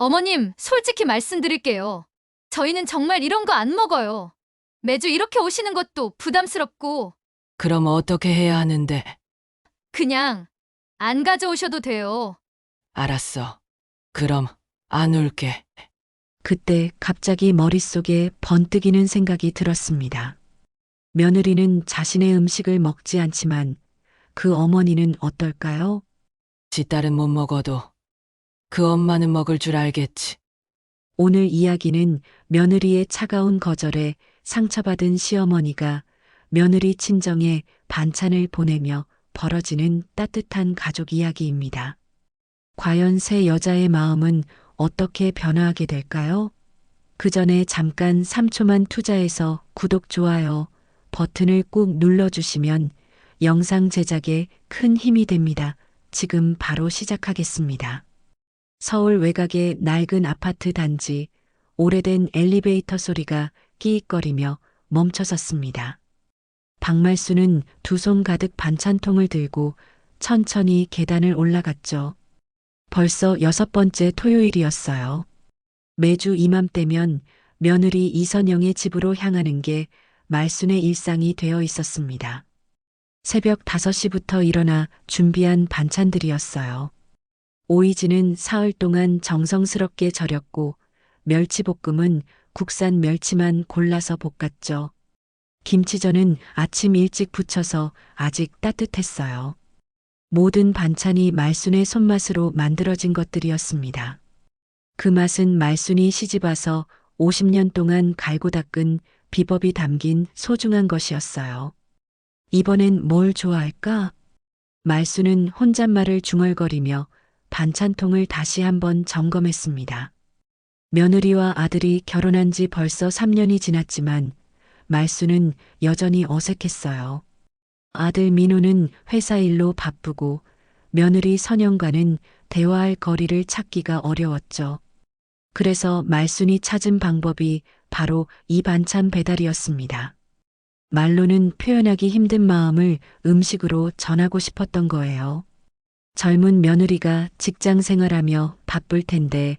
어머님, 솔직히 말씀드릴게요. 저희는 정말 이런 거 안 먹어요. 매주 이렇게 오시는 것도 부담스럽고, 그럼 어떻게 해야 하는데? 그냥 안 가져오셔도 돼요. 알았어. 그럼 안 올게. 그때 갑자기 머릿속에 번뜩이는 생각이 들었습니다. 며느리는 자신의 음식을 먹지 않지만 그 어머니는 어떨까요? 지 딸은 못 먹어도 그 엄마는 먹을 줄 알겠지. 오늘 이야기는 며느리의 차가운 거절에 상처받은 시어머니가 며느리 친정에 반찬을 보내며 벌어지는 따뜻한 가족 이야기입니다. 과연 새 여자의 마음은 어떻게 변화하게 될까요? 그 전에 잠깐 3초만 투자해서 구독, 좋아요 버튼을 꾹 눌러주시면 영상 제작에 큰 힘이 됩니다. 지금 바로 시작하겠습니다. 서울 외곽의 낡은 아파트 단지, 오래된 엘리베이터 소리가 끼익거리며 멈춰섰습니다. 박말수는 두 손 가득 반찬통을 들고 천천히 계단을 올라갔죠. 벌써 6번째 토요일이었어요. 매주 이맘때면 며느리 이선영의 집으로 향하는 게 말순의 일상이 되어 있었습니다. 새벽 5시부터 일어나 준비한 반찬들이었어요. 오이지는 사흘 동안 정성스럽게 절였고 멸치볶음은 국산 멸치만 골라서 볶았죠. 김치전은 아침 일찍 부쳐서 아직 따뜻했어요. 모든 반찬이 말순의 손맛으로 만들어진 것들이었습니다. 그 맛은 말순이 시집와서 50년 동안 갈고 닦은 비법이 담긴 소중한 것이었어요. 이번엔 뭘 좋아할까? 말순은 혼잣말을 중얼거리며 반찬통을 다시 한번 점검했습니다. 며느리와 아들이 결혼한 지 벌써 3년이 지났지만 말순은 여전히 어색했어요. 아들 민호는 회사 일로 바쁘고 며느리 선영과는 대화할 거리를 찾기가 어려웠죠. 그래서 말순이 찾은 방법이 바로 이 반찬 배달이었습니다. 말로는 표현하기 힘든 마음을 음식으로 전하고 싶었던 거예요. 젊은 며느리가 직장 생활하며 바쁠 텐데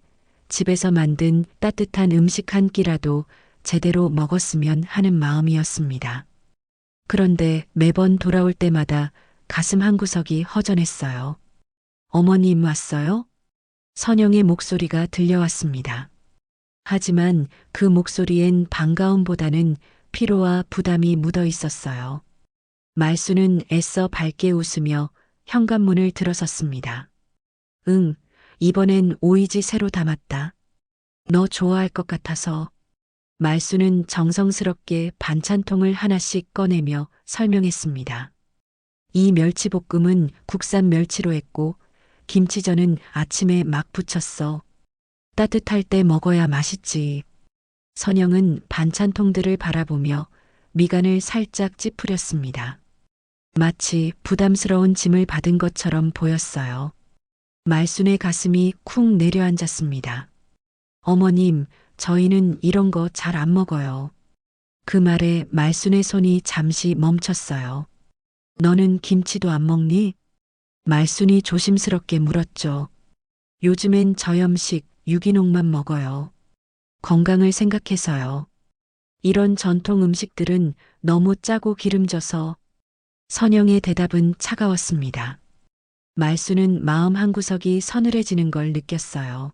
집에서 만든 따뜻한 음식 한 끼라도 제대로 먹었으면 하는 마음이었습니다. 그런데 매번 돌아올 때마다 가슴 한구석이 허전했어요. 어머님 왔어요? 선영의 목소리가 들려왔습니다. 하지만 그 목소리엔 반가움보다는 피로와 부담이 묻어 있었어요. 말수는 애써 밝게 웃으며 현관문을 들어섰습니다. 응, 이번엔 오이지 새로 담았다. 너 좋아할 것 같아서. 말수는 정성스럽게 반찬통을 하나씩 꺼내며 설명했습니다. 이 멸치볶음은 국산 멸치로 했고 김치전은 아침에 막 부쳤어. 따뜻할 때 먹어야 맛있지. 선영은 반찬통들을 바라보며 미간을 살짝 찌푸렸습니다. 마치 부담스러운 짐을 받은 것처럼 보였어요. 말순의 가슴이 쿵 내려앉았습니다. 어머님, 저희는 이런 거 잘 안 먹어요. 그 말에 말순의 손이 잠시 멈췄어요. 너는 김치도 안 먹니? 말순이 조심스럽게 물었죠. 요즘엔 저염식, 유기농만 먹어요. 건강을 생각해서요. 이런 전통 음식들은 너무 짜고 기름져서. 선영의 대답은 차가웠습니다. 말수는 마음 한구석이 서늘해지는 걸 느꼈어요.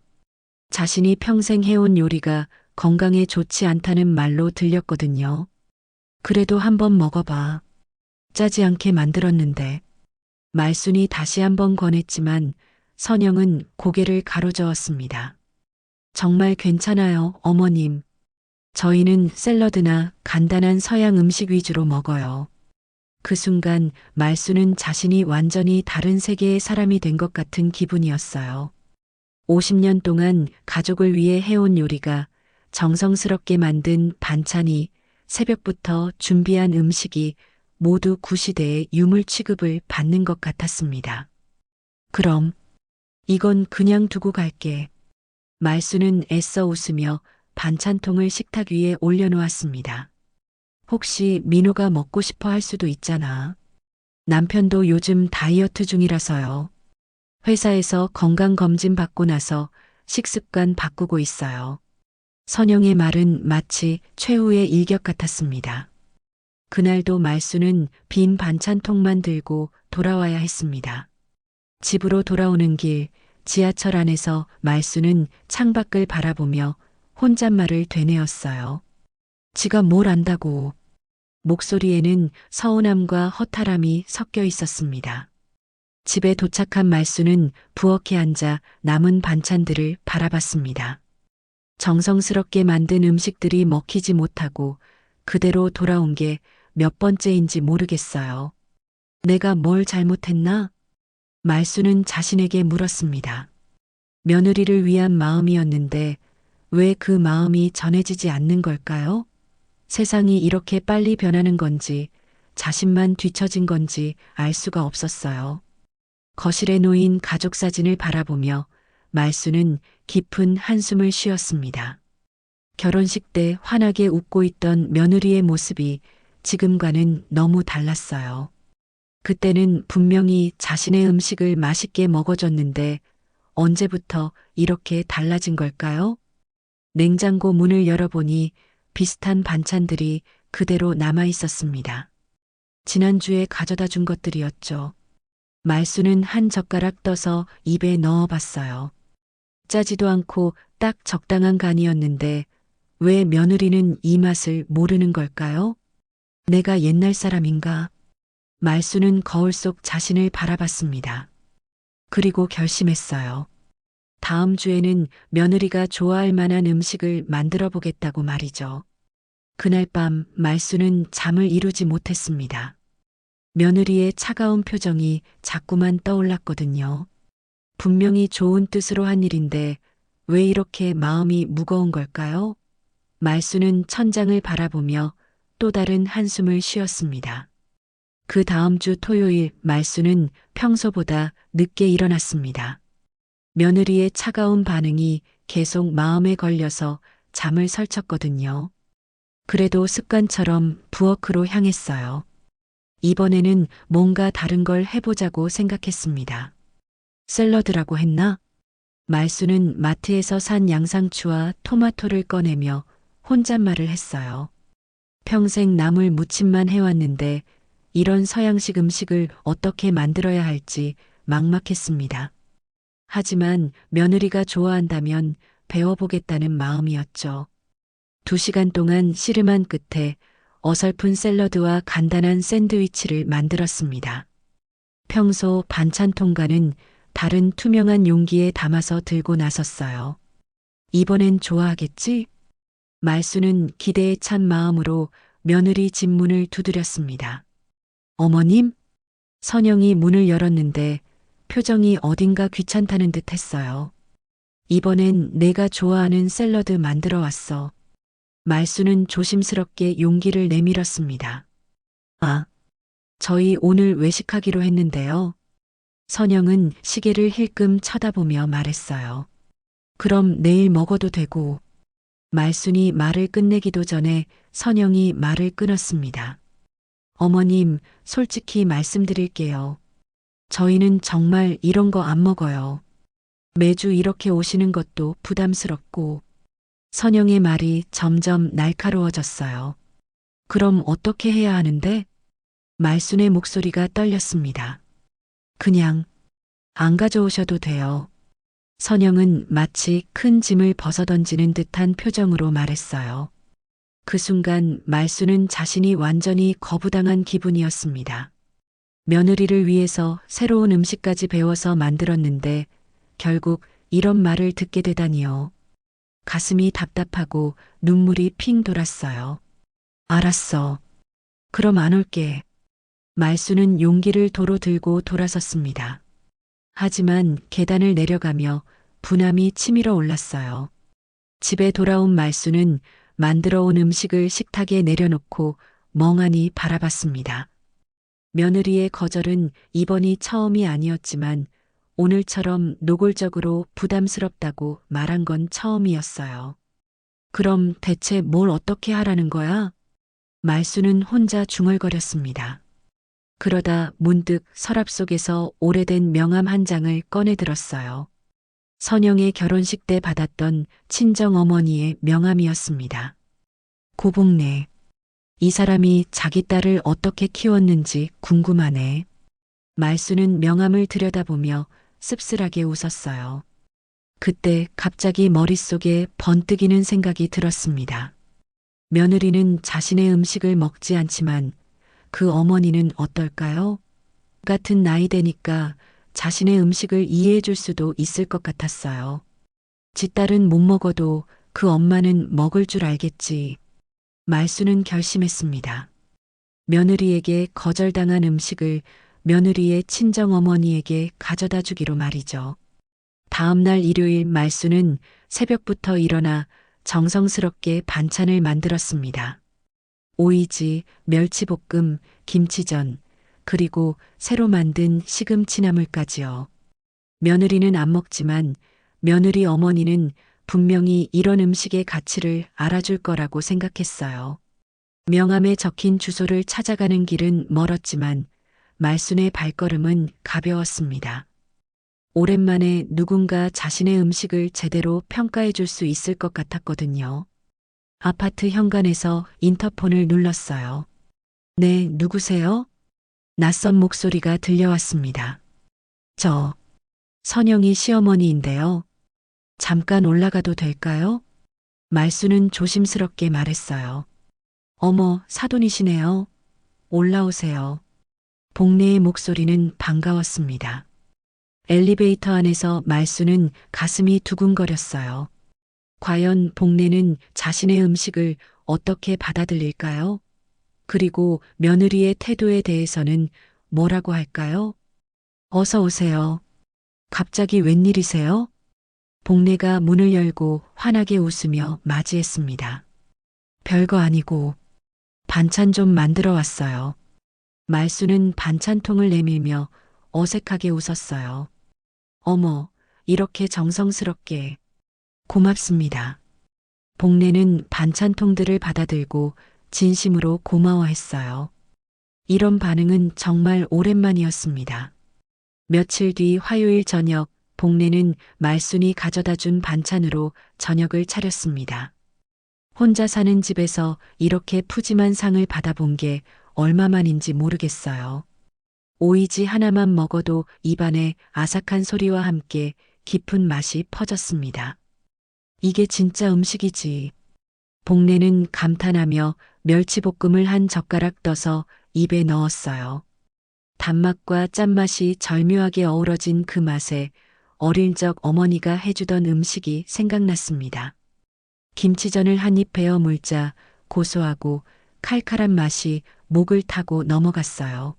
자신이 평생 해온 요리가 건강에 좋지 않다는 말로 들렸거든요. 그래도 한번 먹어봐. 짜지 않게 만들었는데. 말순이 다시 한번 권했지만 선영은 고개를 가로저었습니다. 정말 괜찮아요, 어머님. 저희는 샐러드나 간단한 서양 음식 위주로 먹어요. 그 순간 말수는 자신이 완전히 다른 세계의 사람이 된 것 같은 기분이었어요. 50년 동안 가족을 위해 해온 요리가, 정성스럽게 만든 반찬이, 새벽부터 준비한 음식이 모두 구시대의 유물 취급을 받는 것 같았습니다. 그럼 이건 그냥 두고 갈게. 말수는 애써 웃으며 반찬통을 식탁 위에 올려놓았습니다. 혹시 민호가 먹고 싶어 할 수도 있잖아. 남편도 요즘 다이어트 중이라서요. 회사에서 건강검진 받고 나서 식습관 바꾸고 있어요. 선영의 말은 마치 최후의 일격 같았습니다. 그날도 말수는 빈 반찬통만 들고 돌아와야 했습니다. 집으로 돌아오는 길, 지하철 안에서 말수는 창밖을 바라보며 혼잣말을 되뇌었어요. 지가 뭘 안다고. 목소리에는 서운함과 허탈함이 섞여 있었습니다. 집에 도착한 말수는 부엌에 앉아 남은 반찬들을 바라봤습니다. 정성스럽게 만든 음식들이 먹히지 못하고 그대로 돌아온 게 몇 번째인지 모르겠어요. 내가 뭘 잘못했나? 말수는 자신에게 물었습니다. 며느리를 위한 마음이었는데 왜 그 마음이 전해지지 않는 걸까요? 세상이 이렇게 빨리 변하는 건지 자신만 뒤처진 건지 알 수가 없었어요. 거실에 놓인 가족 사진을 바라보며 말수는 깊은 한숨을 쉬었습니다. 결혼식 때 환하게 웃고 있던 며느리의 모습이 지금과는 너무 달랐어요. 그때는 분명히 자신의 음식을 맛있게 먹어줬는데 언제부터 이렇게 달라진 걸까요? 냉장고 문을 열어보니 비슷한 반찬들이 그대로 남아 있었습니다. 지난주에 가져다 준 것들이었죠. 말수는 한 젓가락 떠서 입에 넣어봤어요. 짜지도 않고 딱 적당한 간이었는데 왜 며느리는 이 맛을 모르는 걸까요? 내가 옛날 사람인가? 말수는 거울 속 자신을 바라봤습니다. 그리고 결심했어요. 다음 주에는 며느리가 좋아할 만한 음식을 만들어 보겠다고 말이죠. 그날 밤 말수는 잠을 이루지 못했습니다. 며느리의 차가운 표정이 자꾸만 떠올랐거든요. 분명히 좋은 뜻으로 한 일인데 왜 이렇게 마음이 무거운 걸까요? 말수는 천장을 바라보며 또 다른 한숨을 쉬었습니다. 그 다음 주 토요일 말수는 평소보다 늦게 일어났습니다. 며느리의 차가운 반응이 계속 마음에 걸려서 잠을 설쳤거든요. 그래도 습관처럼 부엌으로 향했어요. 이번에는 뭔가 다른 걸 해보자고 생각했습니다. 샐러드라고 했나? 말수는 마트에서 산 양상추와 토마토를 꺼내며 혼잣말을 했어요. 평생 나물 무침만 해왔는데 이런 서양식 음식을 어떻게 만들어야 할지 막막했습니다. 하지만 며느리가 좋아한다면 배워보겠다는 마음이었죠. 2시간 동안 씨름한 끝에 어설픈 샐러드와 간단한 샌드위치를 만들었습니다. 평소 반찬통과는 다른 투명한 용기에 담아서 들고 나섰어요. 이번엔 좋아하겠지? 말수는 기대에 찬 마음으로 며느리 집 문을 두드렸습니다. 어머님? 선영이 문을 열었는데 표정이 어딘가 귀찮다는 듯 했어요. 이번엔 내가 좋아하는 샐러드 만들어 왔어. 말수는 조심스럽게 용기를 내밀었습니다. 아, 저희 오늘 외식하기로 했는데요. 선영은 시계를 힐끔 쳐다보며 말했어요. 그럼 내일 먹어도 되고. 말순이 말을 끝내기도 전에 선영이 말을 끊었습니다. 어머님, 솔직히 말씀드릴게요. 저희는 정말 이런 거 안 먹어요. 매주 이렇게 오시는 것도 부담스럽고. 선영의 말이 점점 날카로워졌어요. 그럼 어떻게 해야 하는데? 말순의 목소리가 떨렸습니다. 그냥 안 가져오셔도 돼요. 선영은 마치 큰 짐을 벗어던지는 듯한 표정으로 말했어요. 그 순간 말수는 자신이 완전히 거부당한 기분이었습니다. 며느리를 위해서 새로운 음식까지 배워서 만들었는데 결국 이런 말을 듣게 되다니요. 가슴이 답답하고 눈물이 핑 돌았어요. 알았어. 그럼 안 올게. 말수는 용기를 도로 들고 돌아섰습니다. 하지만 계단을 내려가며 분함이 치밀어 올랐어요. 집에 돌아온 말수는 만들어 온 음식을 식탁에 내려놓고 멍하니 바라봤습니다. 며느리의 거절은 이번이 처음이 아니었지만 오늘처럼 노골적으로 부담스럽다고 말한 건 처음이었어요. 그럼 대체 뭘 어떻게 하라는 거야? 말수는 혼자 중얼거렸습니다. 그러다 문득 서랍 속에서 오래된 명함 한 장을 꺼내 들었어요. 선영의 결혼식 때 받았던 친정 어머니의 명함이었습니다. 고복래. 이 사람이 자기 딸을 어떻게 키웠는지 궁금하네. 말수는 명함을 들여다보며 씁쓸하게 웃었어요. 그때 갑자기 머릿속에 번뜩이는 생각이 들었습니다. 며느리는 자신의 음식을 먹지 않지만 그 어머니는 어떨까요? 같은 나이 되니까 자신의 음식을 이해해 줄 수도 있을 것 같았어요. 지 딸은 못 먹어도 그 엄마는 먹을 줄 알겠지. 말수는 결심했습니다. 며느리에게 거절당한 음식을 며느리의 친정어머니에게 가져다 주기로 말이죠. 다음 날 일요일 말수는 새벽부터 일어나 정성스럽게 반찬을 만들었습니다. 오이지, 멸치볶음, 김치전, 그리고 새로 만든 시금치나물까지요. 며느리는 안 먹지만 며느리 어머니는 분명히 이런 음식의 가치를 알아줄 거라고 생각했어요. 명함에 적힌 주소를 찾아가는 길은 멀었지만 말순의 발걸음은 가벼웠습니다. 오랜만에 누군가 자신의 음식을 제대로 평가해 줄 수 있을 것 같았거든요. 아파트 현관에서 인터폰을 눌렀어요. 네, 누구세요? 낯선 목소리가 들려왔습니다. 저, 선영이 시어머니인데요. 잠깐 올라가도 될까요? 말수는 조심스럽게 말했어요. 어머, 사돈이시네요. 올라오세요. 복례의 목소리는 반가웠습니다. 엘리베이터 안에서 말수는 가슴이 두근거렸어요. 과연 복례는 자신의 음식을 어떻게 받아들일까요? 그리고 며느리의 태도에 대해서는 뭐라고 할까요? 어서 오세요. 갑자기 웬일이세요? 복례가 문을 열고 환하게 웃으며 맞이했습니다. 별거 아니고 반찬 좀 만들어 왔어요. 말수는 반찬통을 내밀며 어색하게 웃었어요. 어머, 이렇게 정성스럽게. 고맙습니다. 복례는 반찬통들을 받아들고 진심으로 고마워했어요. 이런 반응은 정말 오랜만이었습니다. 며칠 뒤 화요일 저녁, 복례는 말순이 가져다 준 반찬으로 저녁을 차렸습니다. 혼자 사는 집에서 이렇게 푸짐한 상을 받아본 게 얼마만인지 모르겠어요. 오이지 하나만 먹어도 입안에 아삭한 소리와 함께 깊은 맛이 퍼졌습니다. 이게 진짜 음식이지. 복례는 감탄하며 멸치볶음을 한 젓가락 떠서 입에 넣었어요. 단맛과 짠맛이 절묘하게 어우러진 그 맛에 어릴 적 어머니가 해주던 음식이 생각났습니다. 김치전을 한 입 베어 물자 고소하고 칼칼한 맛이 목을 타고 넘어갔어요.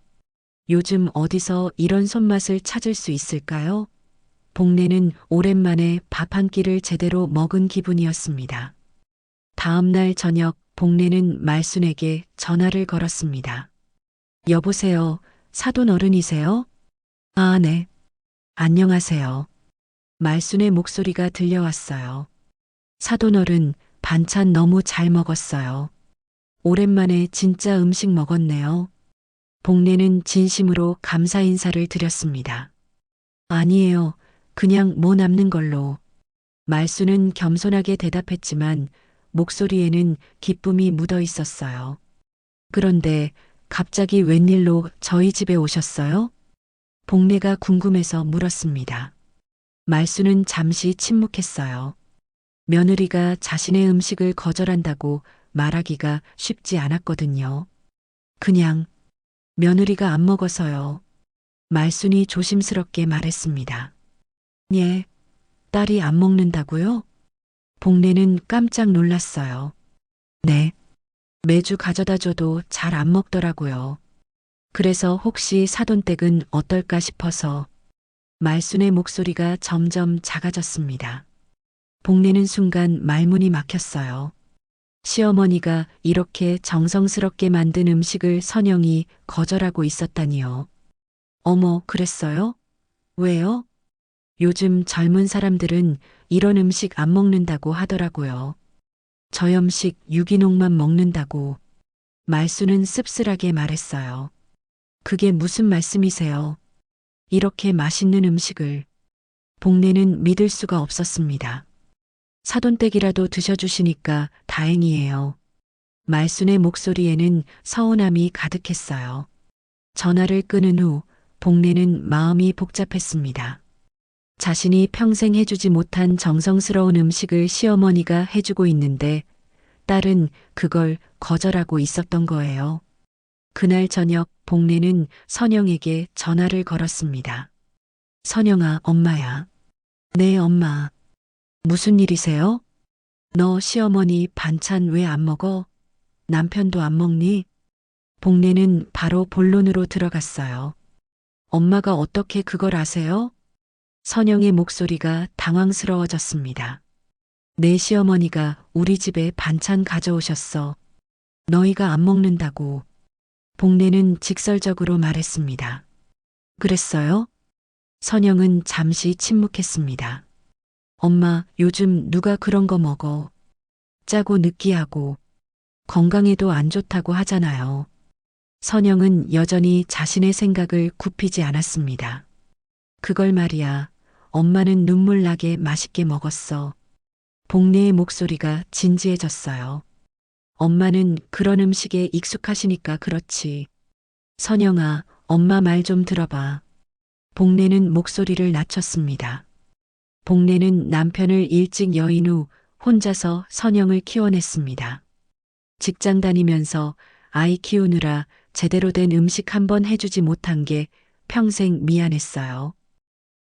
요즘 어디서 이런 손맛을 찾을 수 있을까요? 복례는 오랜만에 밥 한 끼를 제대로 먹은 기분이었습니다. 다음 날 저녁 복례는 말순에게 전화를 걸었습니다. 여보세요, 사돈 어른이세요? 아, 네. 안녕하세요. 말순의 목소리가 들려왔어요. 사돈 어른, 반찬 너무 잘 먹었어요. 오랜만에 진짜 음식 먹었네요. 복례는 진심으로 감사 인사를 드렸습니다. 아니에요. 그냥 뭐 남는 걸로. 말수는 겸손하게 대답했지만 목소리에는 기쁨이 묻어 있었어요. 그런데 갑자기 웬일로 저희 집에 오셨어요? 복례가 궁금해서 물었습니다. 말수는 잠시 침묵했어요. 며느리가 자신의 음식을 거절한다고 말하기가 쉽지 않았거든요. 그냥 며느리가 안 먹어서요. 말순이 조심스럽게 말했습니다. 예, 딸이 안 먹는다고요? 복례는 깜짝 놀랐어요. 네, 매주 가져다 줘도 잘 안 먹더라고요. 그래서 혹시 사돈댁은 어떨까 싶어서. 말순의 목소리가 점점 작아졌습니다. 복례는 순간 말문이 막혔어요. 시어머니가 이렇게 정성스럽게 만든 음식을 선영이 거절하고 있었다니요. 어머, 그랬어요? 왜요? 요즘 젊은 사람들은 이런 음식 안 먹는다고 하더라고요. 저염식 유기농만 먹는다고. 말수는 씁쓸하게 말했어요. 그게 무슨 말씀이세요? 이렇게 맛있는 음식을. 복내는 믿을 수가 없었습니다. 사돈댁이라도 드셔주시니까 다행이에요. 말순의 목소리에는 서운함이 가득했어요. 전화를 끊은 후 복내는 마음이 복잡했습니다. 자신이 평생 해주지 못한 정성스러운 음식을 시어머니가 해주고 있는데 딸은 그걸 거절하고 있었던 거예요. 그날 저녁 복내는 선영에게 전화를 걸었습니다. 선영아, 엄마야. 네, 엄마. 무슨 일이세요? 너 시어머니 반찬 왜 안 먹어? 남편도 안 먹니? 복내는 바로 본론으로 들어갔어요. 엄마가 어떻게 그걸 아세요? 선영의 목소리가 당황스러워졌습니다. 내 시어머니가 우리 집에 반찬 가져오셨어. 너희가 안 먹는다고. 복내는 직설적으로 말했습니다. 그랬어요? 선영은 잠시 침묵했습니다. 엄마, 요즘 누가 그런 거 먹어? 짜고 느끼하고 건강에도 안 좋다고 하잖아요. 선영은 여전히 자신의 생각을 굽히지 않았습니다. 그걸 말이야. 엄마는 눈물 나게 맛있게 먹었어. 복내의 목소리가 진지해졌어요. 엄마는 그런 음식에 익숙하시니까 그렇지. 선영아, 엄마 말 좀 들어봐. 복내는 목소리를 낮췄습니다. 복내는 남편을 일찍 여인 후 혼자서 선영을 키워냈습니다. 직장 다니면서 아이 키우느라 제대로 된 음식 한 번 해주지 못한 게 평생 미안했어요.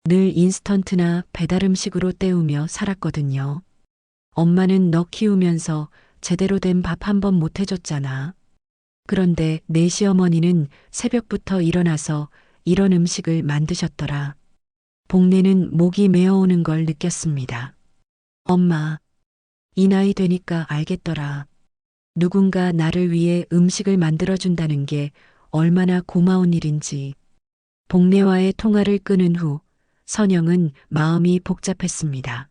늘 인스턴트나 배달 음식으로 때우며 살았거든요. 엄마는 너 키우면서 제대로 된 밥 한 번 못 해줬잖아. 그런데 내 시어머니는 새벽부터 일어나서 이런 음식을 만드셨더라. 복내는 목이 메어오는 걸 느꼈습니다. 엄마, 이 나이 되니까 알겠더라. 누군가 나를 위해 음식을 만들어준다는 게 얼마나 고마운 일인지. 복내와의 통화를 끊은 후 선영은 마음이 복잡했습니다.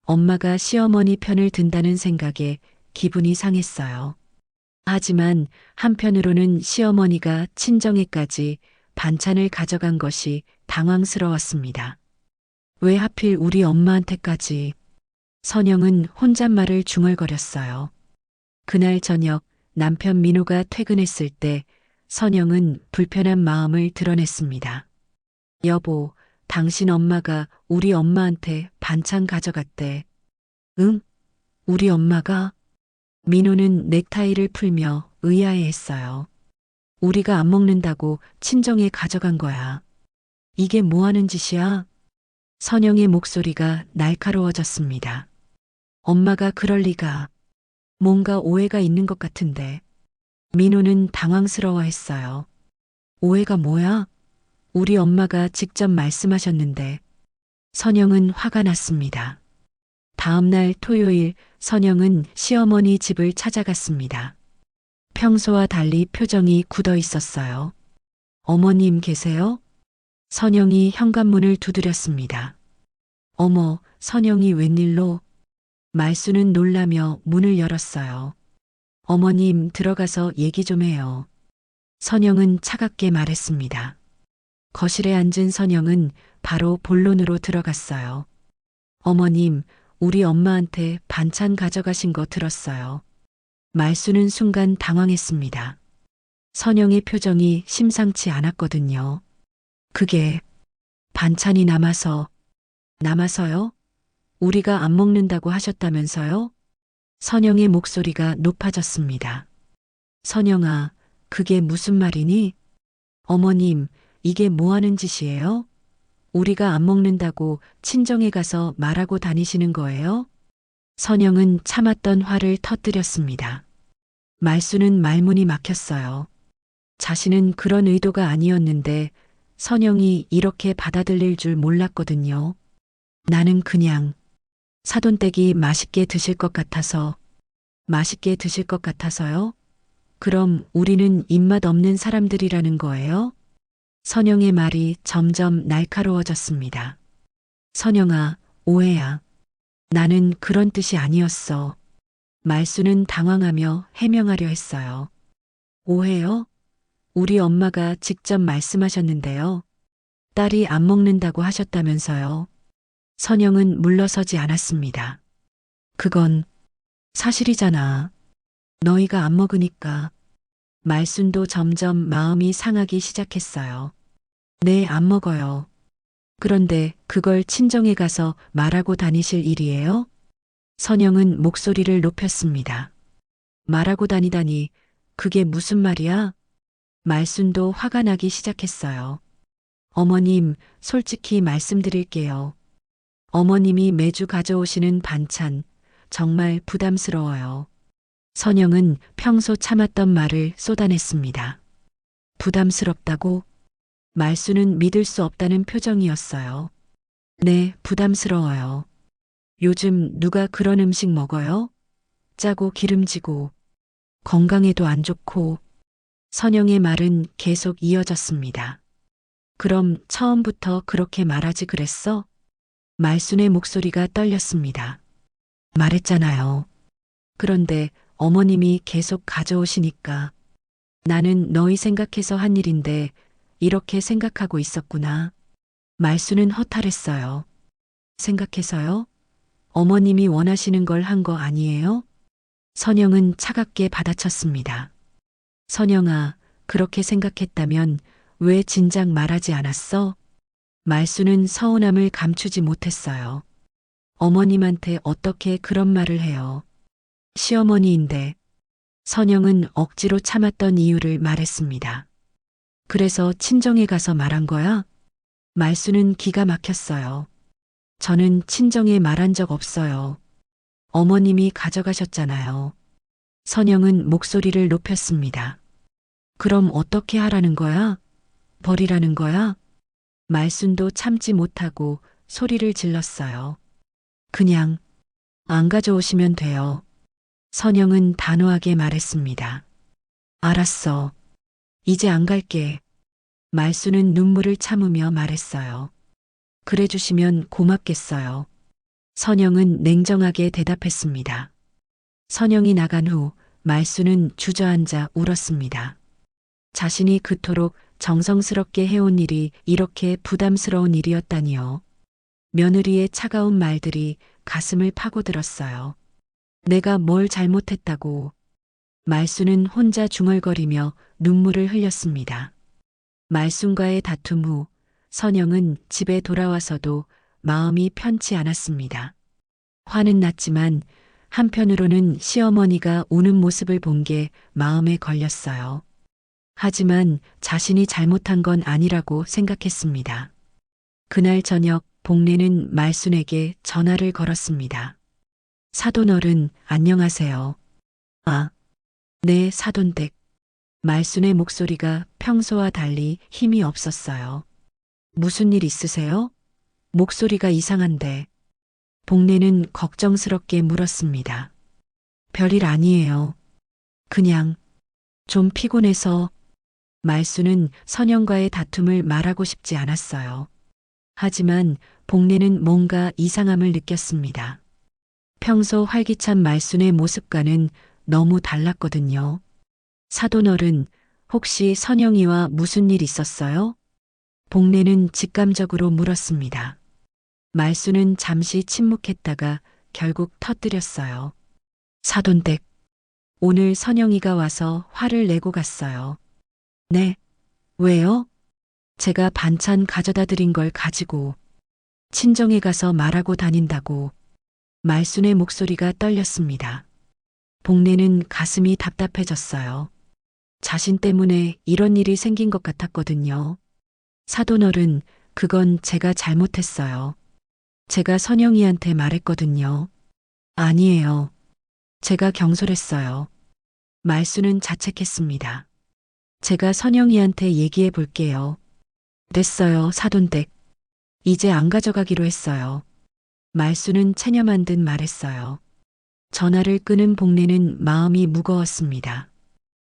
엄마가 시어머니 편을 든다는 생각에 기분이 상했어요. 하지만 한편으로는 시어머니가 친정에까지 반찬을 가져간 것이 당황스러웠습니다. 왜 하필 우리 엄마한테까지? 선영은 혼잣말을 중얼거렸어요. 그날 저녁 남편 민호가 퇴근했을 때 선영은 불편한 마음을 드러냈습니다. 여보, 당신 엄마가 우리 엄마한테 반찬 가져갔대. 응? 우리 엄마가? 민호는 넥타이를 풀며 의아해했어요. 우리가 안 먹는다고 친정에 가져간 거야. 이게 뭐 하는 짓이야? 선영의 목소리가 날카로워졌습니다. 엄마가 그럴 리가. 뭔가 오해가 있는 것 같은데. 민호는 당황스러워했어요. 오해가 뭐야? 우리 엄마가 직접 말씀하셨는데. 선영은 화가 났습니다. 다음 날 토요일 선영은 시어머니 집을 찾아갔습니다. 평소와 달리 표정이 굳어 있었어요. 어머님 계세요? 선영이 현관문을 두드렸습니다. 어머, 선영이 웬일로? 말수는 놀라며 문을 열었어요. 어머님 들어가서 얘기 좀 해요. 선영은 차갑게 말했습니다. 거실에 앉은 선영은 바로 본론으로 들어갔어요. 어머님, 우리 엄마한테 반찬 가져가신 거 들었어요. 말수는 순간 당황했습니다. 선영의 표정이 심상치 않았거든요. 그게 반찬이 남아서요? 우리가 안 먹는다고 하셨다면서요? 선영의 목소리가 높아졌습니다. 선영아, 그게 무슨 말이니? 어머님, 이게 뭐 하는 짓이에요? 우리가 안 먹는다고 친정에 가서 말하고 다니시는 거예요? 선영은 참았던 화를 터뜨렸습니다. 말수는 말문이 막혔어요. 자신은 그런 의도가 아니었는데 선영이 이렇게 받아들일 줄 몰랐거든요. 나는 그냥 사돈댁이 맛있게 드실 것 같아서. 맛있게 드실 것 같아서요? 그럼 우리는 입맛 없는 사람들이라는 거예요? 선영의 말이 점점 날카로워졌습니다. 선영아, 오해야. 나는 그런 뜻이 아니었어. 말수는 당황하며 해명하려 했어요. 오해요? 우리 엄마가 직접 말씀하셨는데요. 딸이 안 먹는다고 하셨다면서요. 선영은 물러서지 않았습니다. 그건 사실이잖아. 너희가 안 먹으니까. 말순도 점점 마음이 상하기 시작했어요. 네, 안 먹어요. 그런데 그걸 친정에 가서 말하고 다니실 일이에요? 선영은 목소리를 높였습니다. 말하고 다니다니, 그게 무슨 말이야? 말순도 화가 나기 시작했어요. 어머님, 솔직히 말씀드릴게요. 어머님이 매주 가져오시는 반찬, 정말 부담스러워요. 선영은 평소 참았던 말을 쏟아냈습니다. 부담스럽다고? 말수는 믿을 수 없다는 표정이었어요. 네, 부담스러워요. 요즘 누가 그런 음식 먹어요? 짜고 기름지고, 건강에도 안 좋고, 선영의 말은 계속 이어졌습니다. 그럼 처음부터 그렇게 말하지 그랬어? 말순의 목소리가 떨렸습니다. 말했잖아요. 그런데 어머님이 계속 가져오시니까 나는 너희 생각해서 한 일인데 이렇게 생각하고 있었구나. 말수는 허탈했어요. 생각해서요? 어머님이 원하시는 걸 한 거 아니에요? 선영은 차갑게 받아쳤습니다. 선영아, 그렇게 생각했다면 왜 진작 말하지 않았어? 말수는 서운함을 감추지 못했어요. 어머님한테 어떻게 그런 말을 해요? 시어머니인데. 선영은 억지로 참았던 이유를 말했습니다. 그래서 친정에 가서 말한 거야? 말수는 기가 막혔어요. 저는 친정에 말한 적 없어요. 어머님이 가져가셨잖아요. 선영은 목소리를 높였습니다. 그럼 어떻게 하라는 거야? 버리라는 거야? 말순도 참지 못하고 소리를 질렀어요. 그냥 안 가져오시면 돼요. 선영은 단호하게 말했습니다. 알았어. 이제 안 갈게. 말수는 눈물을 참으며 말했어요. 그래 주시면 고맙겠어요. 선영은 냉정하게 대답했습니다. 선영이 나간 후 말수는 주저앉아 울었습니다. 자신이 그토록 정성스럽게 해온 일이 이렇게 부담스러운 일이었다니요. 며느리의 차가운 말들이 가슴을 파고들었어요. 내가 뭘 잘못했다고. 말수는 혼자 중얼거리며 눈물을 흘렸습니다. 말순과의 다툼 후 선영은 집에 돌아와서도 마음이 편치 않았습니다. 화는 났지만 한편으로는 시어머니가 우는 모습을 본 게 마음에 걸렸어요. 하지만 자신이 잘못한 건 아니라고 생각했습니다. 그날 저녁 복례는 말순에게 전화를 걸었습니다. 사돈어른, 안녕하세요. 아, 네, 사돈댁. 말순의 목소리가 평소와 달리 힘이 없었어요. 무슨 일 있으세요? 목소리가 이상한데. 복례는 걱정스럽게 물었습니다. 별일 아니에요. 그냥 좀 피곤해서. 말수는 선영과의 다툼을 말하고 싶지 않았어요. 하지만 복례는 뭔가 이상함을 느꼈습니다. 평소 활기찬 말순의 모습과는 너무 달랐거든요. 사돈어른, 혹시 선영이와 무슨 일 있었어요? 복례는 직감적으로 물었습니다. 말수는 잠시 침묵했다가 결국 터뜨렸어요. 사돈댁, 오늘 선영이가 와서 화를 내고 갔어요. 네, 왜요? 제가 반찬 가져다 드린 걸 가지고 친정에 가서 말하고 다닌다고. 말순의 목소리가 떨렸습니다. 복례는 가슴이 답답해졌어요. 자신 때문에 이런 일이 생긴 것 같았거든요. 사돈어른, 그건 제가 잘못했어요. 제가 선영이한테 말했거든요. 아니에요. 제가 경솔했어요. 말수는 자책했습니다. 제가 선영이한테 얘기해 볼게요. 됐어요, 사돈댁. 이제 안 가져가기로 했어요. 말수는 체념한 듯 말했어요. 전화를 끊은 복례는 마음이 무거웠습니다.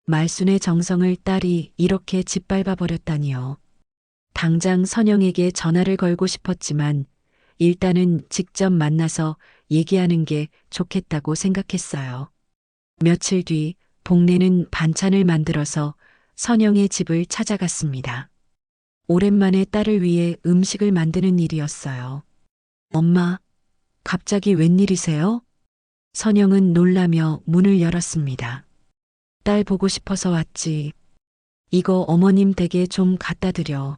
말순의 정성을 딸이 이렇게 짓밟아 버렸다니요. 당장 선영에게 전화를 걸고 싶었지만 일단은 직접 만나서 얘기하는 게 좋겠다고 생각했어요. 며칠 뒤 복례는 반찬을 만들어서 선영의 집을 찾아갔습니다. 오랜만에 딸을 위해 음식을 만드는 일이었어요. 엄마, 갑자기 웬일이세요? 선영은 놀라며 문을 열었습니다. 딸 보고 싶어서 왔지. 이거 어머님 댁에 좀 갖다 드려.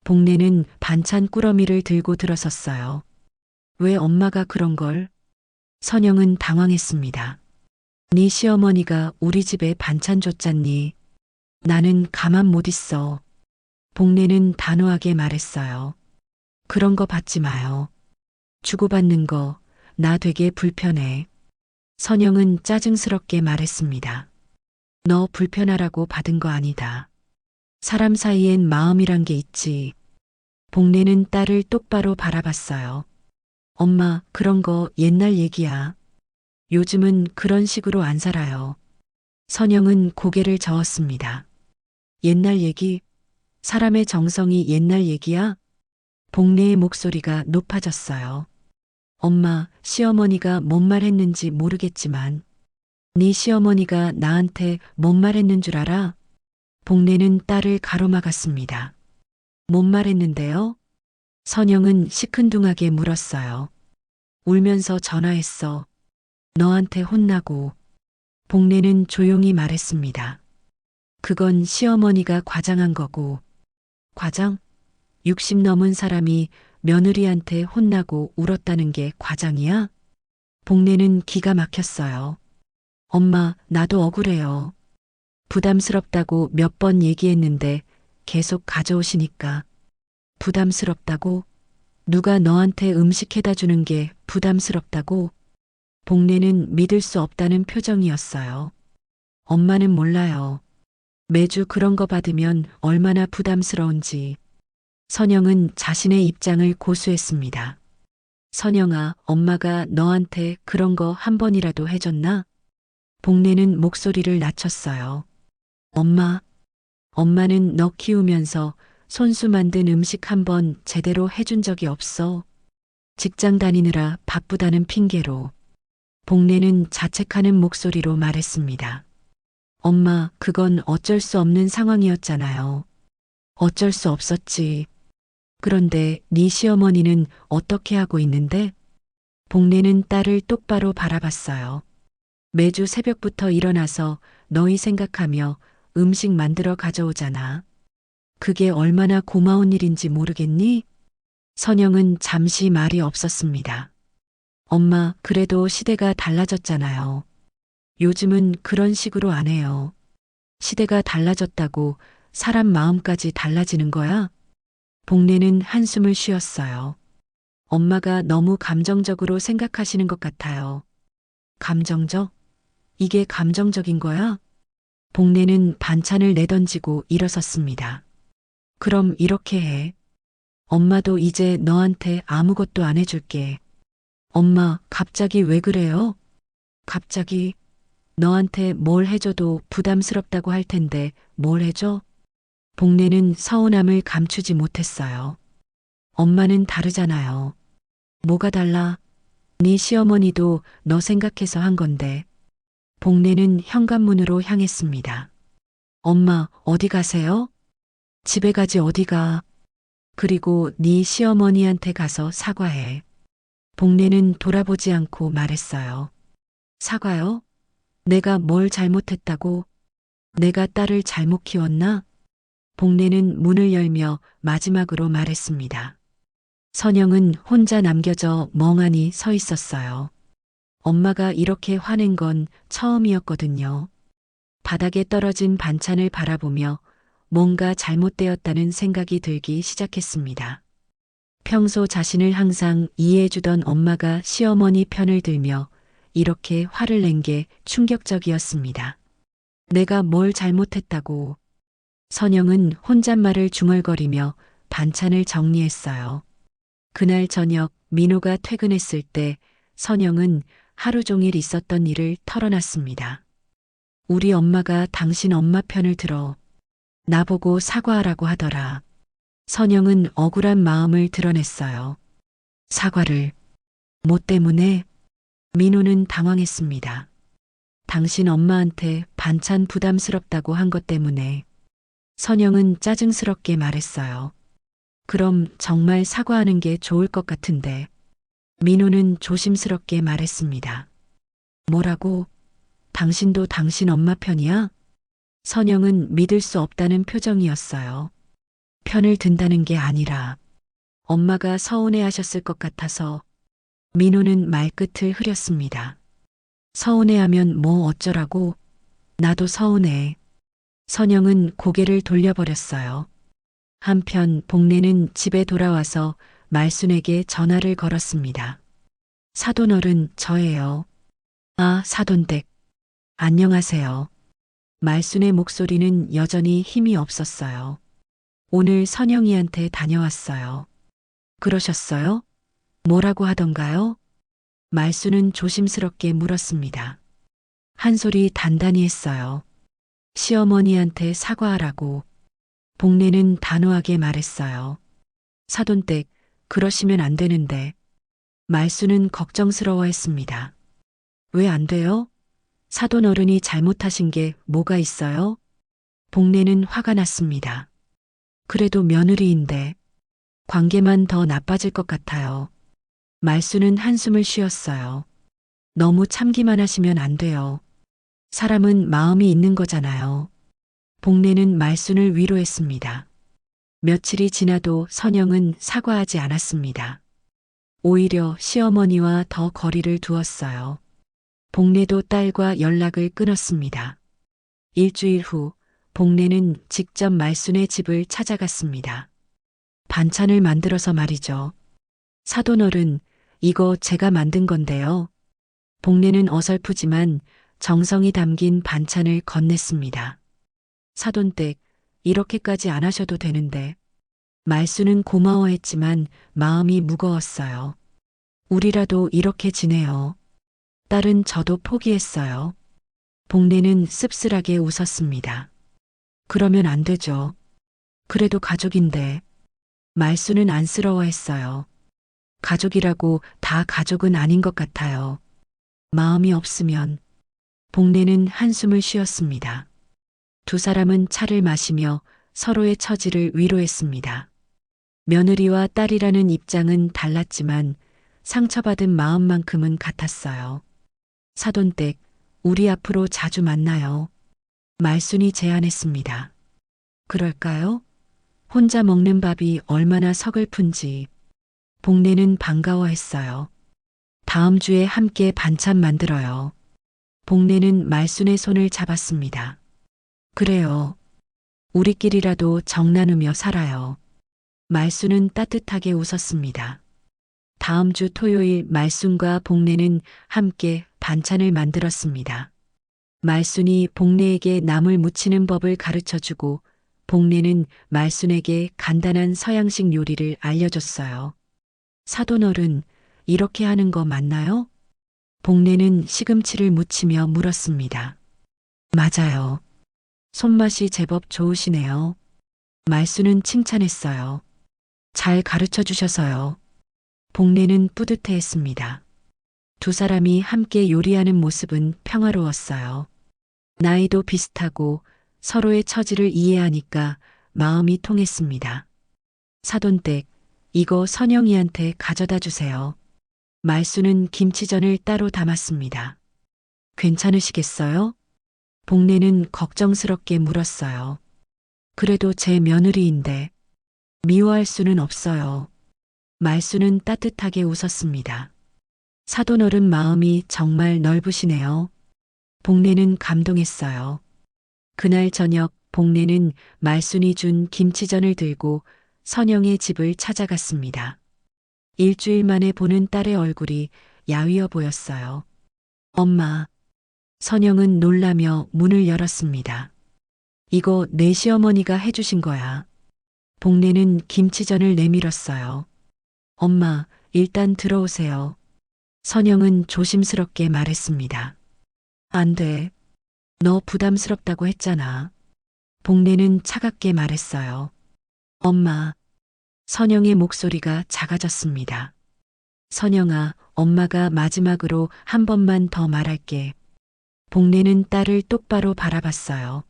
복내는 반찬 꾸러미를 들고 들어섰어요. 왜 엄마가 그런 걸? 선영은 당황했습니다. 네 시어머니가 우리 집에 반찬 줬잖니. 나는 가만 못 있어. 복내는 단호하게 말했어요. 그런 거 받지 마요. 주고받는 거 나 되게 불편해. 선영은 짜증스럽게 말했습니다. 너 불편하라고 받은 거 아니다. 사람 사이엔 마음이란 게 있지. 복내는 딸을 똑바로 바라봤어요. 엄마, 그런 거 옛날 얘기야. 요즘은 그런 식으로 안 살아요. 선영은 고개를 저었습니다. 옛날 얘기? 사람의 정성이 옛날 얘기야? 복내의 목소리가 높아졌어요. 엄마, 시어머니가 뭔 말 했는지 모르겠지만 네 시어머니가 나한테 뭔 말 했는 줄 알아? 복내는 딸을 가로막았습니다. 뭔 말 했는데요? 선영은 시큰둥하게 물었어요. 울면서 전화했어. 너한테 혼나고. 복내는 조용히 말했습니다. 그건 시어머니가 과장한 거고. 과장? 60 넘은 사람이 며느리한테 혼나고 울었다는 게 과장이야? 복내는 기가 막혔어요. 엄마, 나도 억울해요. 부담스럽다고 몇 번 얘기했는데 계속 가져오시니까. 부담스럽다고? 누가 너한테 음식 해다 주는 게 부담스럽다고? 복내는 믿을 수 없다는 표정이었어요. 엄마는 몰라요. 매주 그런 거 받으면 얼마나 부담스러운지. 선영은 자신의 입장을 고수했습니다. 선영아, 엄마가 너한테 그런 거 한 번이라도 해줬나? 복내는 목소리를 낮췄어요. 엄마는 너 키우면서 손수 만든 음식 한 번 제대로 해준 적이 없어. 직장 다니느라 바쁘다는 핑계로. 복내는 자책하는 목소리로 말했습니다. 엄마, 그건 어쩔 수 없는 상황이었잖아요. 어쩔 수 없었지. 그런데 네 시어머니는 어떻게 하고 있는데? 복내는 딸을 똑바로 바라봤어요. 매주 새벽부터 일어나서 너희 생각하며 음식 만들어 가져오잖아. 그게 얼마나 고마운 일인지 모르겠니? 선영은 잠시 말이 없었습니다. 엄마, 그래도 시대가 달라졌잖아요. 요즘은 그런 식으로 안 해요. 시대가 달라졌다고 사람 마음까지 달라지는 거야? 복내는 한숨을 쉬었어요. 엄마가 너무 감정적으로 생각하시는 것 같아요. 감정적? 이게 감정적인 거야? 복내는 반찬을 내던지고 일어섰습니다. 그럼 이렇게 해. 엄마도 이제 너한테 아무것도 안 해줄게. 엄마, 갑자기 왜 그래요? 갑자기 너한테 뭘 해줘도 부담스럽다고 할 텐데 뭘 해줘? 복내는 서운함을 감추지 못했어요. 엄마는 다르잖아요. 뭐가 달라? 네 시어머니도 너 생각해서 한 건데. 복내는 현관문으로 향했습니다. 엄마, 어디 가세요? 집에 가지 어디가. 그리고 네 시어머니한테 가서 사과해. 복내는 돌아보지 않고 말했어요. 사과요? 내가 뭘 잘못했다고? 내가 딸을 잘못 키웠나? 복내는 문을 열며 마지막으로 말했습니다. 선영은 혼자 남겨져 멍하니 서 있었어요. 엄마가 이렇게 화낸 건 처음이었거든요. 바닥에 떨어진 반찬을 바라보며 뭔가 잘못되었다는 생각이 들기 시작했습니다. 평소 자신을 항상 이해해주던 엄마가 시어머니 편을 들며 이렇게 화를 낸 게 충격적이었습니다. 내가 뭘 잘못했다고. 선영은 혼잣말을 중얼거리며 반찬을 정리했어요. 그날 저녁 민호가 퇴근했을 때 선영은 하루 종일 있었던 일을 털어놨습니다. 우리 엄마가 당신 엄마 편을 들어 나보고 사과하라고 하더라. 선영은 억울한 마음을 드러냈어요. 사과를. 뭐 때문에? 민호는 당황했습니다. 당신 엄마한테 반찬 부담스럽다고 한 것 때문에. 선영은 짜증스럽게 말했어요. 그럼 정말 사과하는 게 좋을 것 같은데. 민호는 조심스럽게 말했습니다. 뭐라고? 당신도 당신 엄마 편이야? 선영은 믿을 수 없다는 표정이었어요. 편을 든다는 게 아니라 엄마가 서운해 하셨을 것 같아서. 민호는 말끝을 흐렸습니다. 서운해하면 뭐 어쩌라고? 나도 서운해. 선영은 고개를 돌려버렸어요. 한편 복례는 집에 돌아와서 말순에게 전화를 걸었습니다. 사돈어른, 저예요. 아, 사돈댁. 안녕하세요. 말순의 목소리는 여전히 힘이 없었어요. 오늘 선영이한테 다녀왔어요. 그러셨어요? 뭐라고 하던가요? 말순은 조심스럽게 물었습니다. 한 소리 단단히 했어요. 시어머니한테 사과하라고. 복례는 단호하게 말했어요. 사돈댁, 그러시면 안 되는데. 말순은 걱정스러워했습니다. 왜 안 돼요? 사돈 어른이 잘못하신 게 뭐가 있어요? 복례는 화가 났습니다. 그래도 며느리인데 관계만 더 나빠질 것 같아요. 말순은 한숨을 쉬었어요. 너무 참기만 하시면 안 돼요. 사람은 마음이 있는 거잖아요. 복례는 말순을 위로했습니다. 며칠이 지나도 선영은 사과하지 않았습니다. 오히려 시어머니와 더 거리를 두었어요. 복례도 딸과 연락을 끊었습니다. 일주일 후 복례는 직접 말순의 집을 찾아갔습니다. 반찬을 만들어서 말이죠. 사돈어른, 이거 제가 만든 건데요. 복례는 어설프지만 정성이 담긴 반찬을 건넸습니다. 사돈댁, 이렇게까지 안 하셔도 되는데. 말순은 고마워했지만 마음이 무거웠어요. 우리라도 이렇게 지내요. 딸은 저도 포기했어요. 복례는 씁쓸하게 웃었습니다. 그러면 안 되죠. 그래도 가족인데. 말순은 안쓰러워했어요. 가족이라고 다 가족은 아닌 것 같아요. 마음이 없으면. 복례는 한숨을 쉬었습니다. 두 사람은 차를 마시며 서로의 처지를 위로했습니다. 며느리와 딸이라는 입장은 달랐지만 상처받은 마음만큼은 같았어요. 사돈댁, 우리 앞으로 자주 만나요. 말순이 제안했습니다. 그럴까요? 혼자 먹는 밥이 얼마나 서글픈지. 복례는 반가워했어요. 다음 주에 함께 반찬 만들어요. 복례는 말순의 손을 잡았습니다. 그래요. 우리끼리라도 정 나누며 살아요. 말순은 따뜻하게 웃었습니다. 다음 주 토요일 말순과 복례는 함께 반찬을 만들었습니다. 말순이 복례에게 나물 무치는 법을 가르쳐주고 복례는 말순에게 간단한 서양식 요리를 알려줬어요. 사돈어른, 이렇게 하는 거 맞나요? 복례는 시금치를 무치며 물었습니다. 맞아요. 손맛이 제법 좋으시네요. 말순은 칭찬했어요. 잘 가르쳐 주셔서요. 복례는 뿌듯해했습니다. 두 사람이 함께 요리하는 모습은 평화로웠어요. 나이도 비슷하고 서로의 처지를 이해하니까 마음이 통했습니다. 사돈댁, 이거 선영이한테 가져다 주세요. 말순은 김치전을 따로 담았습니다. 괜찮으시겠어요? 복례는 걱정스럽게 물었어요. 그래도 제 며느리인데 미워할 수는 없어요. 말순은 따뜻하게 웃었습니다. 사돈어른 마음이 정말 넓으시네요. 복례는 감동했어요. 그날 저녁 복례는 말순이 준 김치전을 들고 선영의 집을 찾아갔습니다. 일주일 만에 보는 딸의 얼굴이 야위어 보였어요. 엄마. 선영은 놀라며 문을 열었습니다. 이거 내 시어머니가 해주신 거야. 복례는 김치전을 내밀었어요. 엄마, 일단 들어오세요. 선영은 조심스럽게 말했습니다. 안 돼. 너 부담스럽다고 했잖아. 복례는 차갑게 말했어요. 엄마. 선영의 목소리가 작아졌습니다. 선영아, 엄마가 마지막으로 한 번만 더 말할게. 복례는 딸을 똑바로 바라봤어요.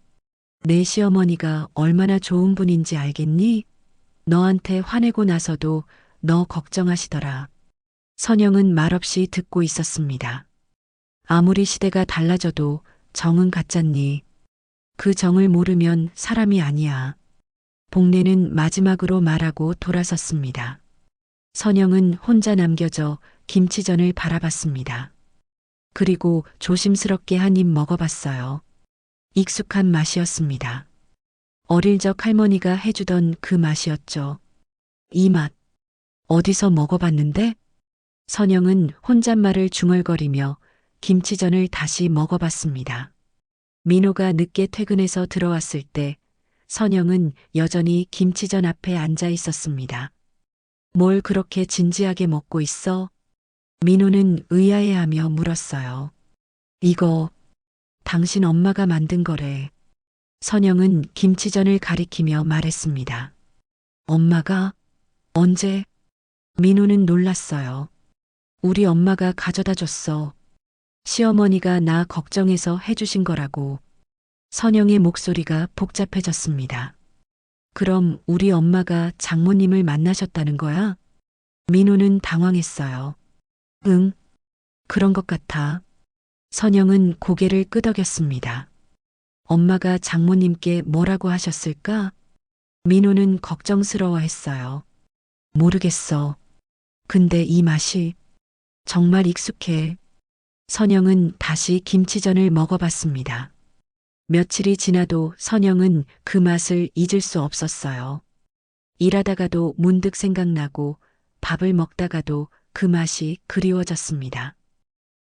내 시어머니가 얼마나 좋은 분인지 알겠니? 너한테 화내고 나서도 너 걱정하시더라. 선영은 말없이 듣고 있었습니다. 아무리 시대가 달라져도 정은 같잖니. 그 정을 모르면 사람이 아니야. 복례는 마지막으로 말하고 돌아섰습니다. 선영은 혼자 남겨져 김치전을 바라봤습니다. 그리고 조심스럽게 한 입 먹어봤어요. 익숙한 맛이었습니다. 어릴 적 할머니가 해주던 그 맛이었죠. 이 맛, 어디서 먹어봤는데? 선영은 혼잣말을 중얼거리며 김치전을 다시 먹어봤습니다. 민호가 늦게 퇴근해서 들어왔을 때 선영은 여전히 김치전 앞에 앉아 있었습니다. 뭘 그렇게 진지하게 먹고 있어? 민호는 의아해하며 물었어요. 이거 당신 엄마가 만든 거래. 선영은 김치전을 가리키며 말했습니다. 엄마가? 언제? 민호는 놀랐어요. 우리 엄마가 가져다 줬어. 시어머니가 나 걱정해서 해주신 거라고. 선영의 목소리가 복잡해졌습니다. 그럼 우리 엄마가 장모님을 만나셨다는 거야? 민호는 당황했어요. 응, 그런 것 같아. 선영은 고개를 끄덕였습니다. 엄마가 장모님께 뭐라고 하셨을까? 민호는 걱정스러워했어요. 모르겠어. 근데 이 맛이 정말 익숙해. 선영은 다시 김치전을 먹어봤습니다. 며칠이 지나도 선영은 그 맛을 잊을 수 없었어요. 일하다가도 문득 생각나고 밥을 먹다가도 그 맛이 그리워졌습니다.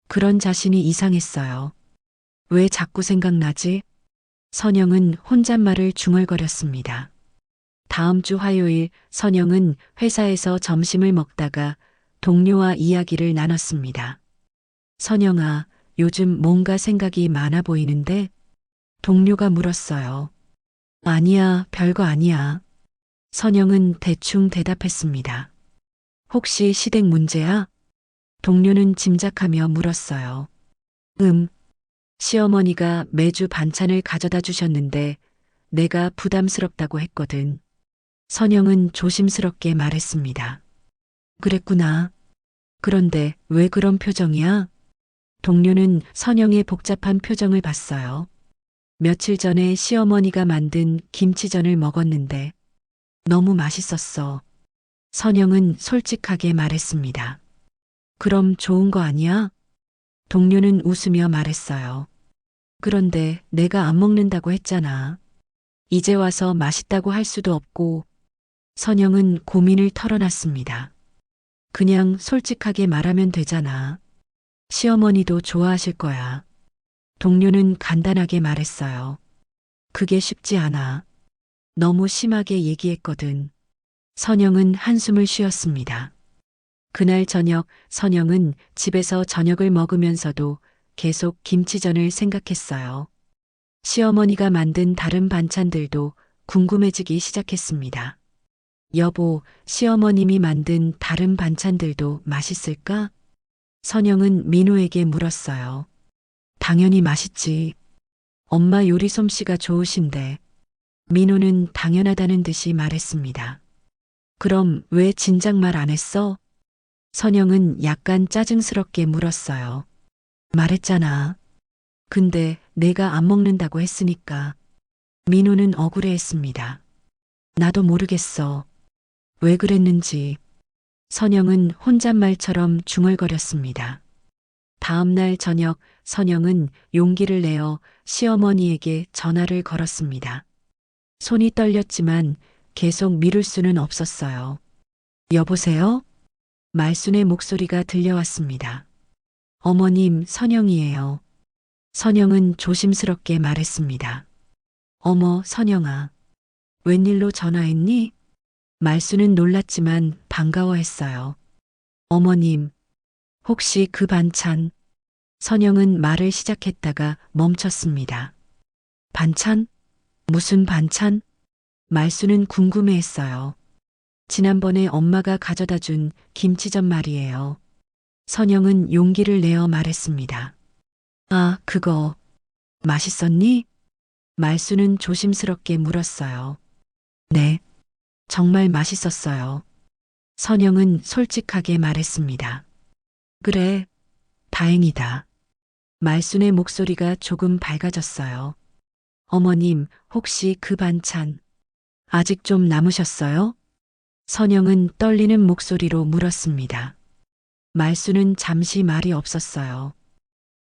그런 자신이 이상했어요. 왜 자꾸 생각나지? 선영은 혼잣말을 중얼거렸습니다. 다음 주 화요일 선영은 회사에서 점심을 먹다가 동료와 이야기를 나눴습니다. 선영아, 요즘 뭔가 생각이 많아 보이는데? 동료가 물었어요. 아니야, 별거 아니야. 선영은 대충 대답했습니다. 혹시 시댁 문제야? 동료는 짐작하며 물었어요. 시어머니가 매주 반찬을 가져다 주셨는데 내가 부담스럽다고 했거든. 선영은 조심스럽게 말했습니다. 그랬구나. 그런데 왜 그런 표정이야? 동료는 선영의 복잡한 표정을 봤어요. 며칠 전에 시어머니가 만든 김치전을 먹었는데 너무 맛있었어. 선영은 솔직하게 말했습니다. 그럼 좋은 거 아니야? 동료는 웃으며 말했어요. 그런데 내가 안 먹는다고 했잖아. 이제 와서 맛있다고 할 수도 없고. 선영은 고민을 털어놨습니다. 그냥 솔직하게 말하면 되잖아. 시어머니도 좋아하실 거야. 동료는 간단하게 말했어요. 그게 쉽지 않아. 너무 심하게 얘기했거든. 선영은 한숨을 쉬었습니다. 그날 저녁 선영은 집에서 저녁을 먹으면서도 계속 김치전을 생각했어요. 시어머니가 만든 다른 반찬들도 궁금해지기 시작했습니다. 여보, 시어머님이 만든 다른 반찬들도 맛있을까? 선영은 민호에게 물었어요. 당연히 맛있지. 엄마 요리 솜씨가 좋으신데. 민호는 당연하다는 듯이 말했습니다. 그럼 왜 진작 말 안 했어? 선영은 약간 짜증스럽게 물었어요. 말했잖아. 근데 내가 안 먹는다고 했으니까. 민호는 억울해했습니다. 나도 모르겠어. 왜 그랬는지. 선영은 혼잣말처럼 중얼거렸습니다. 다음 날 저녁 선영은 용기를 내어 시어머니에게 전화를 걸었습니다. 손이 떨렸지만 계속 미룰 수는 없었어요. 여보세요? 말순의 목소리가 들려왔습니다. 어머님, 선영이에요. 선영은 조심스럽게 말했습니다. 어머, 선영아. 웬일로 전화했니? 말순은 놀랐지만 반가워했어요. 어머님, 혹시 그 반찬? 선영은 말을 시작했다가 멈췄습니다. 반찬? 무슨 반찬? 말순은 궁금해했어요. 지난번에 엄마가 가져다 준 김치전 말이에요. 선영은 용기를 내어 말했습니다. 아, 그거. 맛있었니? 말순은 조심스럽게 물었어요. 네. 정말 맛있었어요. 선영은 솔직하게 말했습니다. 그래, 다행이다. 말순의 목소리가 조금 밝아졌어요. 어머님, 혹시 그 반찬 아직 좀 남으셨어요? 선영은 떨리는 목소리로 물었습니다. 말순은 잠시 말이 없었어요.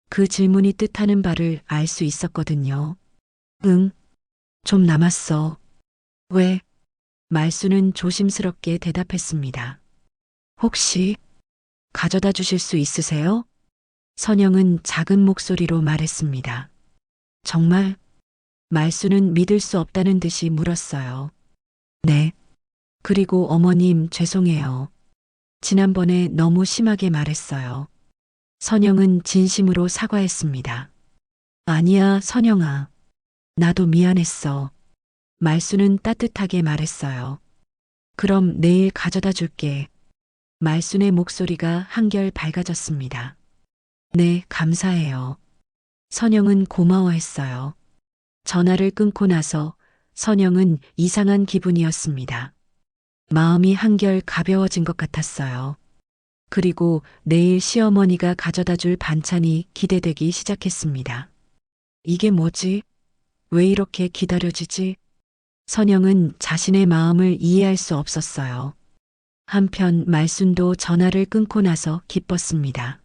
그 질문이 뜻하는 바를 알 수 있었거든요. 응, 좀 남았어. 왜? 말순은 조심스럽게 대답했습니다. 혹시 가져다 주실 수 있으세요? 선영은 작은 목소리로 말했습니다. 정말? 말순은 믿을 수 없다는 듯이 물었어요. 네. 그리고 어머님 죄송해요. 지난번에 너무 심하게 말했어요. 선영은 진심으로 사과했습니다. 아니야, 선영아. 나도 미안했어. 말순은 따뜻하게 말했어요. 그럼 내일 가져다 줄게. 말순의 목소리가 한결 밝아졌습니다. 네, 감사해요. 선영은 고마워했어요. 전화를 끊고 나서 선영은 이상한 기분이었습니다. 마음이 한결 가벼워진 것 같았어요. 그리고 내일 시어머니가 가져다 줄 반찬이 기대되기 시작했습니다. 이게 뭐지? 왜 이렇게 기다려지지? 선영은 자신의 마음을 이해할 수 없었어요. 한편 말순도 전화를 끊고 나서 기뻤습니다.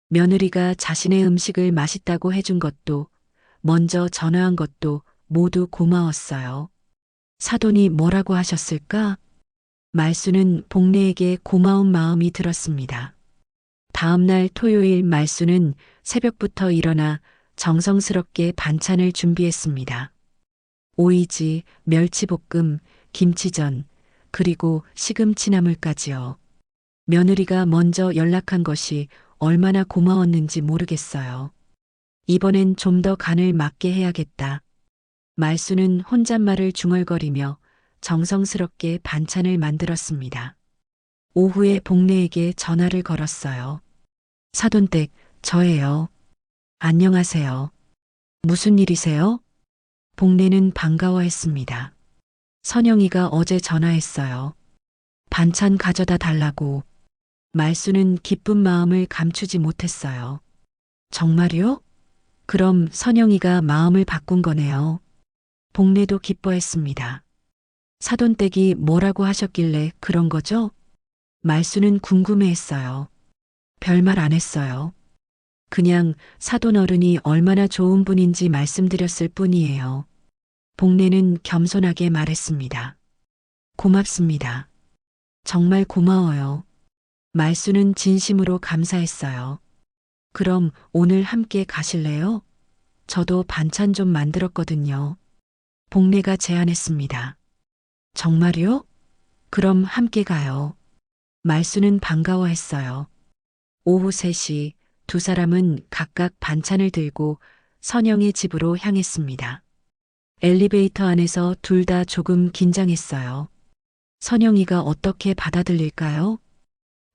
며느리가 자신의 음식을 맛있다고 해준 것도, 먼저 전화한 것도 모두 고마웠어요. 사돈이 뭐라고 하셨을까? 말순은 복례에게 고마운 마음이 들었습니다. 다음 날 토요일 말순은 새벽부터 일어나 정성스럽게 반찬을 준비했습니다. 오이지, 멸치볶음, 김치전, 그리고 시금치나물까지요. 며느리가 먼저 연락한 것이 얼마나 고마웠는지 모르겠어요. 이번엔 좀 더 간을 맞게 해야겠다. 말순은 혼잣말을 중얼거리며 정성스럽게 반찬을 만들었습니다. 오후에 복례에게 전화를 걸었어요. 사돈댁, 저예요. 안녕하세요. 무슨 일이세요? 복례는 반가워했습니다. 선영이가 어제 전화했어요. 반찬 가져다 달라고. 말순은 기쁜 마음을 감추지 못했어요. 정말요? 그럼 선영이가 마음을 바꾼 거네요. 복례도 기뻐했습니다. 사돈댁이 뭐라고 하셨길래 그런 거죠? 말순은 궁금해했어요. 별말 안 했어요. 그냥 사돈 어른이 얼마나 좋은 분인지 말씀드렸을 뿐이에요. 복례는 겸손하게 말했습니다. 고맙습니다. 정말 고마워요. 말순은 진심으로 감사했어요. 그럼 오늘 함께 가실래요? 저도 반찬 좀 만들었거든요. 복례가 제안했습니다. 정말요? 그럼 함께 가요. 말순은 반가워했어요. 오후 3시 두 사람은 각각 반찬을 들고 선영의 집으로 향했습니다. 엘리베이터 안에서 둘 다 조금 긴장했어요. 선영이가 어떻게 받아들일까요?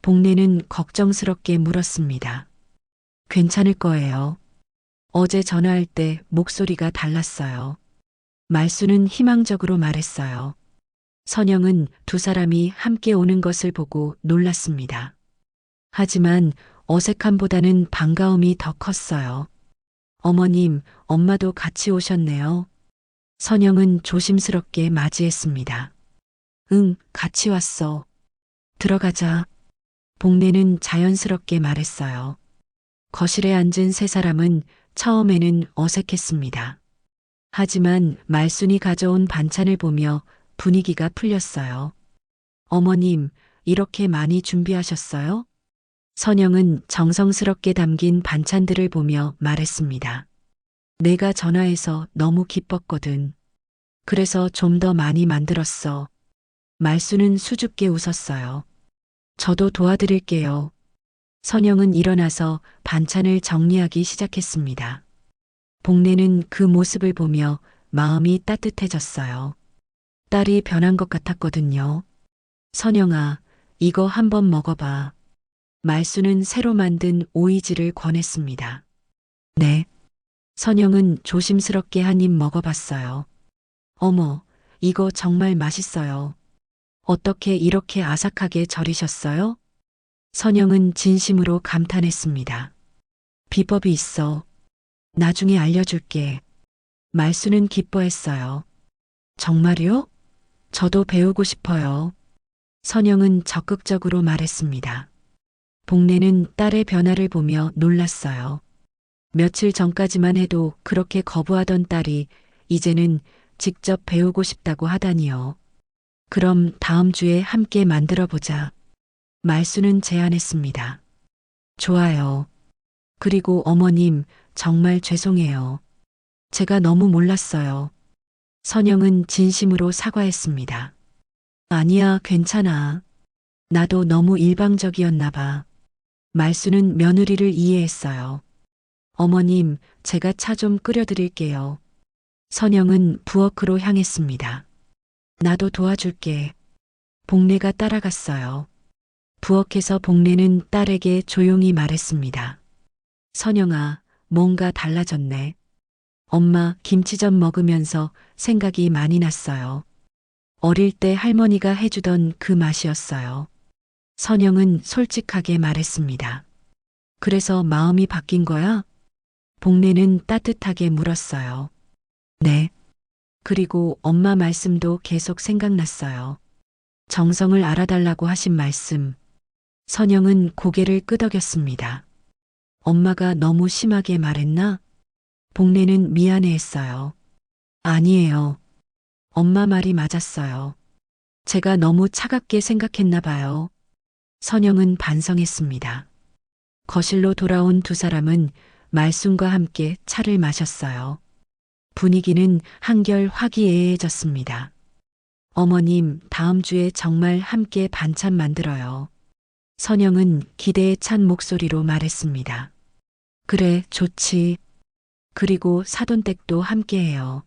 복례는 걱정스럽게 물었습니다. 괜찮을 거예요. 어제 전화할 때 목소리가 달랐어요. 말순은 희망적으로 말했어요. 선영은 두 사람이 함께 오는 것을 보고 놀랐습니다. 하지만 어색함보다는 반가움이 더 컸어요. 어머님, 엄마도 같이 오셨네요. 선영은 조심스럽게 맞이했습니다. 응, 같이 왔어. 들어가자. 복례는 자연스럽게 말했어요. 거실에 앉은 세 사람은 처음에는 어색했습니다. 하지만 말순이 가져온 반찬을 보며 분위기가 풀렸어요. 어머님, 이렇게 많이 준비하셨어요? 선영은 정성스럽게 담긴 반찬들을 보며 말했습니다. 내가 전화해서 너무 기뻤거든. 그래서 좀 더 많이 만들었어. 말순은 수줍게 웃었어요. 저도 도와드릴게요. 선영은 일어나서 반찬을 정리하기 시작했습니다. 복례는 그 모습을 보며 마음이 따뜻해졌어요. 딸이 변한 것 같았거든요. 선영아, 이거 한번 먹어봐. 말순은 새로 만든 오이지를 권했습니다. 네. 선영은 조심스럽게 한 입 먹어봤어요. 어머, 이거 정말 맛있어요. 어떻게 이렇게 아삭하게 절이셨어요? 선영은 진심으로 감탄했습니다. 비법이 있어. 나중에 알려줄게. 말수는 기뻐했어요. 정말요? 저도 배우고 싶어요. 선영은 적극적으로 말했습니다. 복례는 딸의 변화를 보며 놀랐어요. 며칠 전까지만 해도 그렇게 거부하던 딸이 이제는 직접 배우고 싶다고 하다니요. 그럼 다음 주에 함께 만들어 보자. 말수는 제안했습니다. 좋아요. 그리고 어머님, 정말 죄송해요. 제가 너무 몰랐어요. 선영은 진심으로 사과했습니다. 아니야, 괜찮아. 나도 너무 일방적이었나 봐. 말수는 며느리를 이해했어요. 어머님, 제가 차 좀 끓여드릴게요. 선영은 부엌으로 향했습니다. 나도 도와줄게. 복례가 따라갔어요. 부엌에서 복례는 딸에게 조용히 말했습니다. 선영아, 뭔가 달라졌네. 엄마 김치전 먹으면서 생각이 많이 났어요. 어릴 때 할머니가 해주던 그 맛이었어요. 선영은 솔직하게 말했습니다. 그래서 마음이 바뀐 거야? 복례는 따뜻하게 물었어요. 네. 그리고 엄마 말씀도 계속 생각났어요. 정성을 알아달라고 하신 말씀. 선영은 고개를 끄덕였습니다. 엄마가 너무 심하게 말했나? 복례는 미안해했어요. 아니에요. 엄마 말이 맞았어요. 제가 너무 차갑게 생각했나 봐요. 선영은 반성했습니다. 거실로 돌아온 두 사람은 말순과 함께 차를 마셨어요. 분위기는 한결 화기애애해졌습니다. 어머님, 다음 주에 정말 함께 반찬 만들어요. 선영은 기대에 찬 목소리로 말했습니다. 그래, 좋지. 그리고 사돈댁도 함께해요.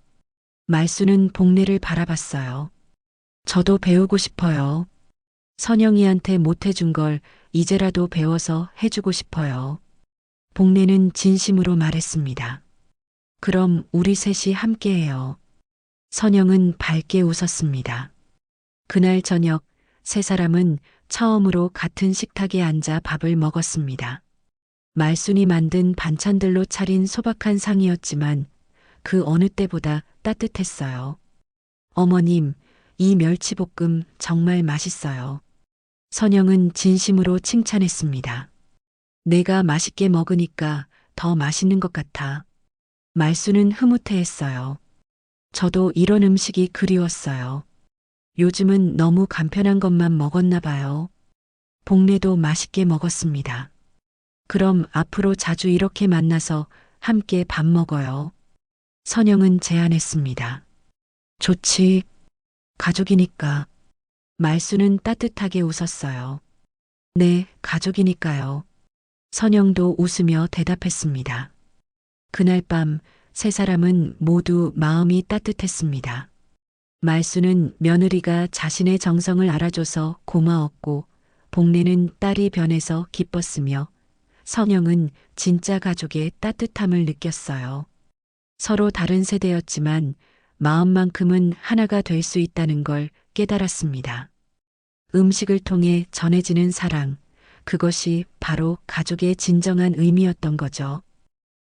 말수는 복례를 바라봤어요. 저도 배우고 싶어요. 선영이한테 못해준 걸 이제라도 배워서 해주고 싶어요. 복례는 진심으로 말했습니다. 그럼 우리 셋이 함께해요. 선영은 밝게 웃었습니다. 그날 저녁 세 사람은 처음으로 같은 식탁에 앉아 밥을 먹었습니다. 말순이 만든 반찬들로 차린 소박한 상이었지만 그 어느 때보다 따뜻했어요. 어머님, 이 멸치볶음 정말 맛있어요. 선영은 진심으로 칭찬했습니다. 내가 맛있게 먹으니까 더 맛있는 것 같아. 말수는 흐뭇해했어요. 저도 이런 음식이 그리웠어요. 요즘은 너무 간편한 것만 먹었나 봐요. 복례도 맛있게 먹었습니다. 그럼 앞으로 자주 이렇게 만나서 함께 밥 먹어요. 선영은 제안했습니다. 좋지. 가족이니까. 말수는 따뜻하게 웃었어요. 네, 가족이니까요. 선영도 웃으며 대답했습니다. 그날 밤 세 사람은 모두 마음이 따뜻했습니다. 말수는 며느리가 자신의 정성을 알아줘서 고마웠고, 복례는 딸이 변해서 기뻤으며, 선영은 진짜 가족의 따뜻함을 느꼈어요. 서로 다른 세대였지만 마음만큼은 하나가 될 수 있다는 걸 깨달았습니다. 음식을 통해 전해지는 사랑, 그것이 바로 가족의 진정한 의미였던 거죠.